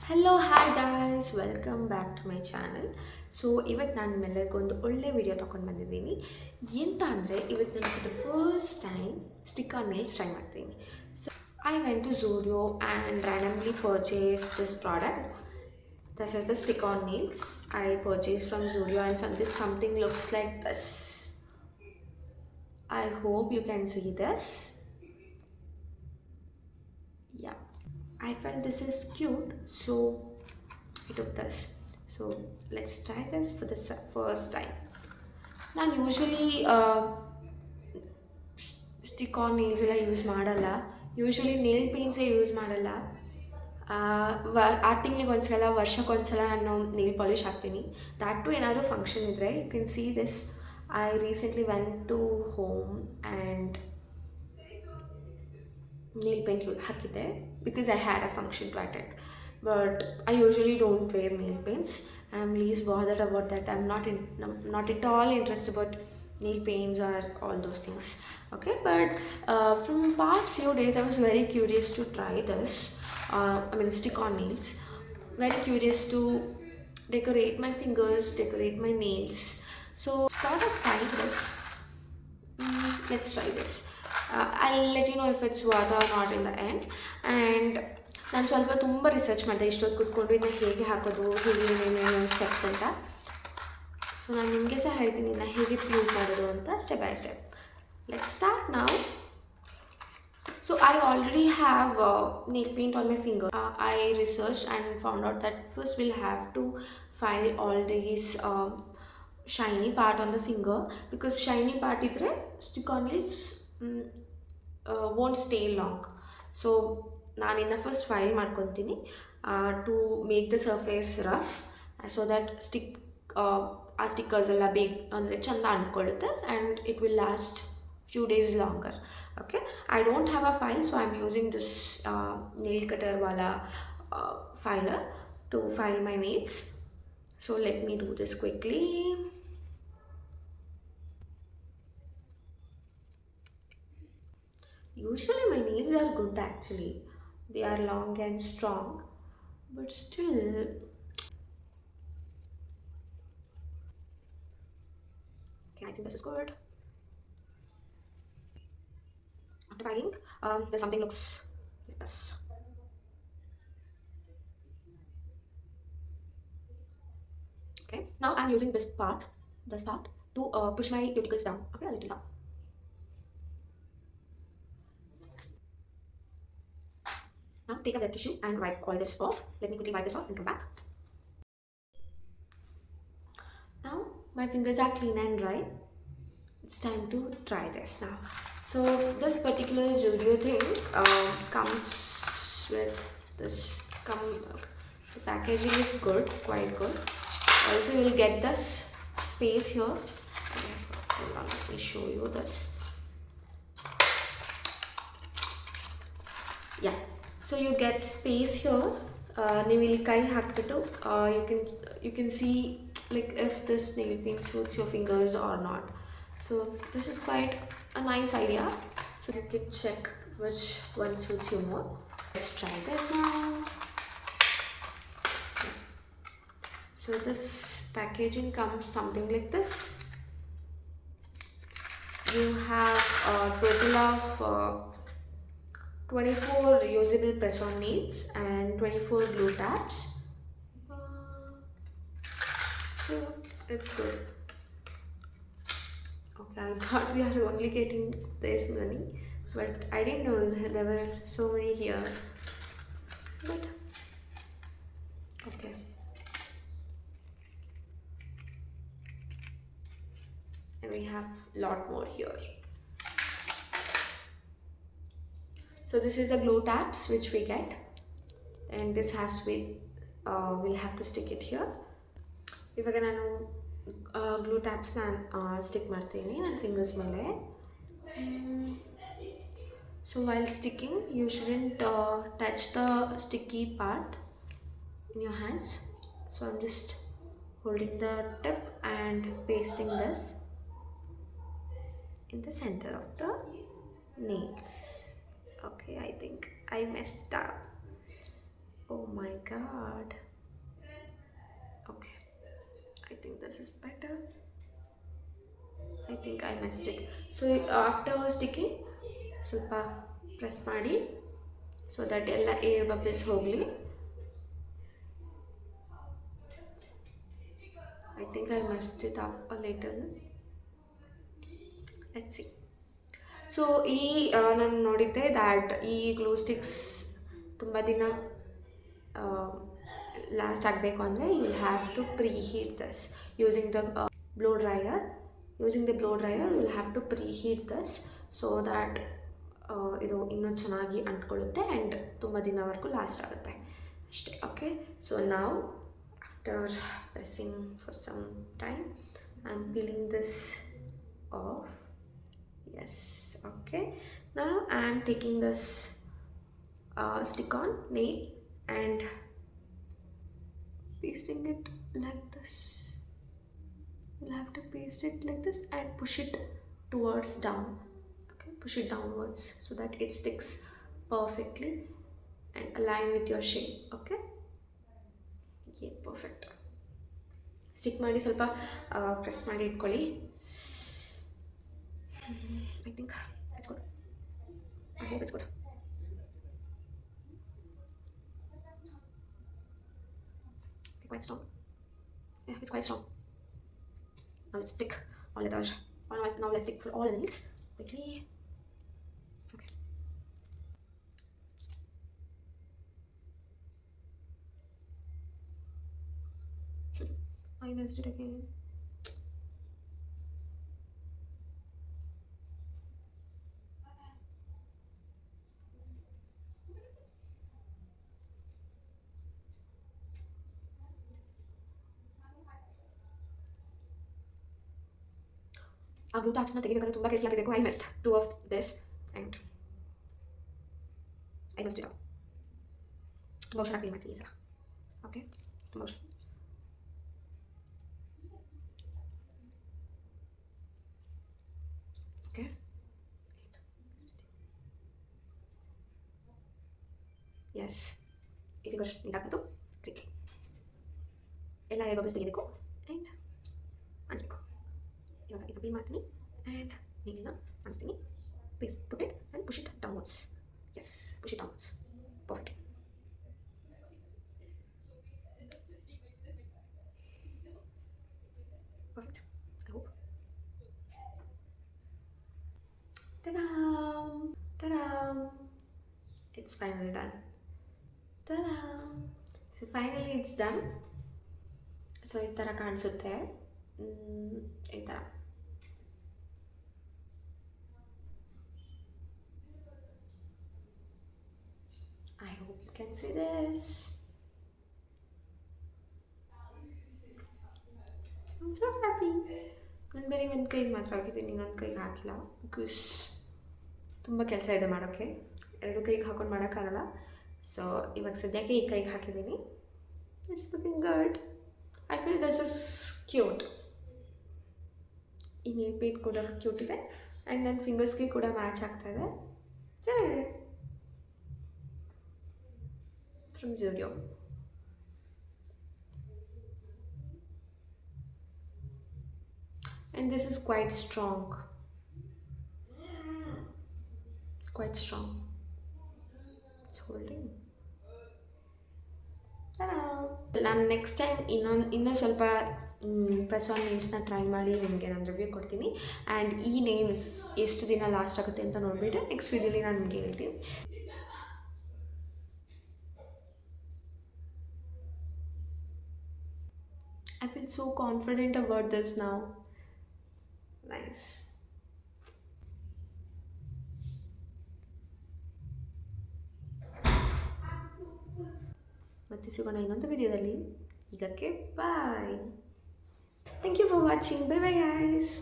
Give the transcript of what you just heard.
Hello hi guys welcome back to my channel. So ಇವತ್ತು ನಾನು ನಿಮ್ಮೆಲ್ಲರಿಗೊಂದು ಒಳ್ಳೆ ವಿಡಿಯೋ ತೊಗೊಂಡು ಬಂದಿದ್ದೀನಿ. ಎಂತ ಅಂದರೆ ಇವತ್ತು ನಾನು for the first time stick on nails try ಮಾಡ್ತೀನಿ. So I went to Zudio and randomly purchase this product. This is the stick on nails I purchased from Zudio, and this something looks like this. I hope you can see this. Yeah, I felt this is cute, so I took this. So let's try this for the first time. ನಾನು usually stick on nails ಎಲ್ಲ use ಮಾಡಲ್ಲ. Usually nail ಪೇಂಟ್ಸೇ use ಮಾಡಲ್ಲ. 6 ತಿಂಗಳಿಗೆ ಒಂದ್ಸಲ, ವರ್ಷಕ್ಕೊಂದ್ಸಲ ನಾನು nail polish ಹಾಕ್ತೀನಿ. ದ್ಯಾಟ್ ಟು ಏನಾದರೂ ಫಂಕ್ಷನ್ ಇದ್ದರೆ you can see this. I recently went to home and nail paint ಹಾಕಿದ್ದೆ because I had a function to attend. But I usually don't wear nail paints. I'm least bothered about that. I'm not at all interested about nail paints or all those things. Okay, but from past few days I was very curious to try this. Stick on nails. Very curious to decorate my fingers, decorate my nails. So thought of trying this. Let's try this. I'll let you know if it's worth or not in the end. And ನಾನು ಸ್ವಲ್ಪ ತುಂಬ research ಮಾಡಿದೆ ಇಷ್ಟೊತ್ತು ಕೂತ್ಕೊಂಡು ಇದನ್ನ ಹೇಗೆ ಹಾಕೋದು, ಹೇಗೆ ಏನೇನೇನು ಸ್ಟೆಪ್ಸ್ ಅಂತ. ಸೊ ನಾನು ನಿಮಗೆ ಸಹ ಹೇಳ್ತೀನಿ ಇದನ್ನ ಹೇಗೆ ಯೂಸ್ ಮಾಡೋದು ಅಂತ step by step. Let's start now. So I already have nail paint on my finger. I researched and found out that first we'll have to file all these shiny part on the finger, because shiny part idre stick on nails won't stay long. So ನಾನು ಇನ್ನು first file ಮಾಡ್ಕೊತೀನಿ to make the surface rough, so that ಆ stickers ಎಲ್ಲ ಬೇಗ ಅಂದರೆ ಚೆಂದ ಅಂಟ್ಕೊಳ್ಳುತ್ತೆ and it will last few days longer. Okay, I don't have a file, so I'm using this nail cutter wala filer to file my nails. So let me do this quickly. Usually my nails are good actually. They are long and strong, but still okay, I think this is good. After filing, there's something looks like this. Okay, now I'm using this part to push my cuticles down. Okay, a little down. Now take a wet tissue and wipe all this off. Let me quickly wipe this off and come back. Now my fingers are clean and dry. It's time to try this now. So this particular Zudio thing comes with this. The packaging is good, quite good. Also you'll get this space here. Hold on, let me show you this. Yeah, so you get space here. ನೀವು ಇಲ್ಲಿ ಕೈ ಹಾಕ್ಬಿಟ್ಟು you can see like if this nail paint suits your fingers or not. So this is quite a nice idea, so you can check which one suits you more. Let's try this now. So this packaging comes something like this. You have a total of 24 reusable press-on nails and 24 glue tabs. So it's good. Okay, I thought we are only getting this many, but I didn't know that there were so many here. But okay. And we have a lot more here. So this is the glue tabs which we get, and this has to be we'll have to stick it here. ಇವಾಗ ನಾನು glue ಟ್ಯಾಪ್ಸ್ನ stick ಮಾಡ್ತೀನಿ ನನ್ನ fingers ಮೇಲೆ. So while sticking you shouldn't touch the sticky part in your hands. So I'm just holding the tip and pasting this in the center of the nails. Okay, I think I messed up. Oh my god. Okay, I think this is better. I think I messed it. So after sticking, ಸ್ವಲ್ಪ press ಮಾಡಿ so that ಎಲ್ಲ air bubbles ಹೋಗಲಿ. I think I messed it up a little. Let's see. So ಈ ನಾನು ನೋಡಿದ್ದೆ that ಈ glue sticks ತುಂಬ ದಿನ ಲಾಸ್ಟ್ ಆಗಬೇಕು ಅಂದರೆ you will have to preheat this using the blow dryer. Using the blow dryer you will have to preheat this so that ಇದು ಇನ್ನೂ ಚೆನ್ನಾಗಿ ಅಂಟ್ಕೊಳ್ಳುತ್ತೆ ಆ್ಯಂಡ್ ತುಂಬ ದಿನವರೆಗೂ ಲಾಸ್ಟ್ ಆಗುತ್ತೆ ಅಷ್ಟೇ. ಓಕೆ, ಸೊ ನಾವು after pressing for some time I am peeling this off. Yes, okay. Now I am taking this stick-on nail and pasting it like this. You'll have to paste it like this and push it towards down. Okay, push it downwards so that it sticks perfectly and align with your shape. Okay, yeah, perfect. Stick ಮಾಡಿ ಸ್ವಲ್ಪ press ಮಾಡಿ ಇಟ್ಕೊಳ್ಳಿ. I think it's good. I hope it's good. Okay, quite strong. Yeah, it's quite strong. Now let's stick all the other. Now let's stick for all the nails quickly. Okay. I messed it again. ಆ glue ಟ್ಯಾಪ್ಸ್ನ ತೆಗಿಬೇಕಾದ್ರೆ ತುಂಬ careful ಆಗಿರಬೇಕು. I missed two of this and I missed it. ತುಂಬ ಹುಷಾರಾಗಿ clean ಮಾಡ್ತೀನಿ ಈ ಸಲ. ಓಕೆ, ತುಂಬ ಹುಷಾರು. ಓಕೆ, ಎಸ್, ಈ ಫಿಗರ್ ನೀಟಾಗ್ತದ್ದು. ಕ್ಲಿಕ್ ಎಲ್ಲ ಏರ್ ಬಬಲ್ಸ್ ತೆಗಿಬೇಕು ಆ್ಯಂಡ್ ಅನಿಸ್ಬೇಕು. ಇವಾಗ ಇದು ಕ್ಲೀನ್ ಮಾಡ್ತೀನಿ ಆ್ಯಂಡ್ ನೀರನ್ನ ಅನಿಸ್ತೀನಿ. Please put it and push it downwards. Yes, push it downwards. Perfect. Perfect, I hope. Ta-da! Ta-da! It's finally done. Ta-da! So finally it's done. So ಈ ಥರ ಕಾಣಿಸುತ್ತೆ. ಈ ಥರ I hope you can see this. I'm so happy. ನಾನು ಬೇರೆ ಒಂದು ಕೈಗೆ ಮಾತ್ರ ಹಾಕಿದ್ದೀನಿ, ಇನ್ನೊಂದು ಕೈಗೆ ಹಾಕಿಲ್ಲ ಬಿಕಾಸ್ ತುಂಬ ಕೆಲಸ ಇದೆ ಮಾಡೋಕ್ಕೆ. ಎರಡು ಕೈಗೆ ಹಾಕೊಂಡು ಮಾಡೋಕ್ಕಾಗಲ್ಲ. ಸೊ ಇವಾಗ ಸದ್ಯಕ್ಕೆ ಈ ಕೈಗೆ ಹಾಕಿದ್ದೀನಿ. It's looking good. I feel this is cute. ಈ ನೇಲ್ ಪೇಂಟ್ ಕೂಡ ಕ್ಯೂಟ್ ಇದೆ ಆ್ಯಂಡ್ ನನ್ನ ಫಿಂಗರ್ಸ್ಗೆ ಕೂಡ ಮ್ಯಾಚ್ ಆಗ್ತಾಯಿದೆ. ಚೆನ್ನಾಗಿದೆ. From Zudio. And this is quite strong. Quite strong. It's holding. ನಾನು ನೆಕ್ಸ್ಟ್ ಟೈಮ್ ಇನ್ನೂ ಸ್ವಲ್ಪ ಪ್ರೆಸ್ ಆನ್ ನೇಲ್ಸ್ನ ಟ್ರೈ ಮಾಡಿ ನಿಮಗೆ ನಾನು ರಿವ್ಯೂ ಕೊಡ್ತೀನಿ. ಆ್ಯಂಡ್ ಈ ನೇಲ್ಸ್ ಎಷ್ಟು ದಿನ ಲಾಸ್ಟ್ ಆಗುತ್ತೆ ಅಂತ ನೋಡಿಬಿಟ್ಟು ನೆಕ್ಸ್ಟ್ ವೀಡಿಯೋಲಿ ನಾನು ನಿಮಗೆ ಹೇಳ್ತೀನಿ. I feel so confident about this now. Nice. ಮತ್ತೆ ಸಿಗೋಣ ಇನ್ನೊಂದು ವಿಡಿಯೋದಲ್ಲಿ. ಈಗಕ್ಕೆ bye. Thank you for watching. Bye bye guys.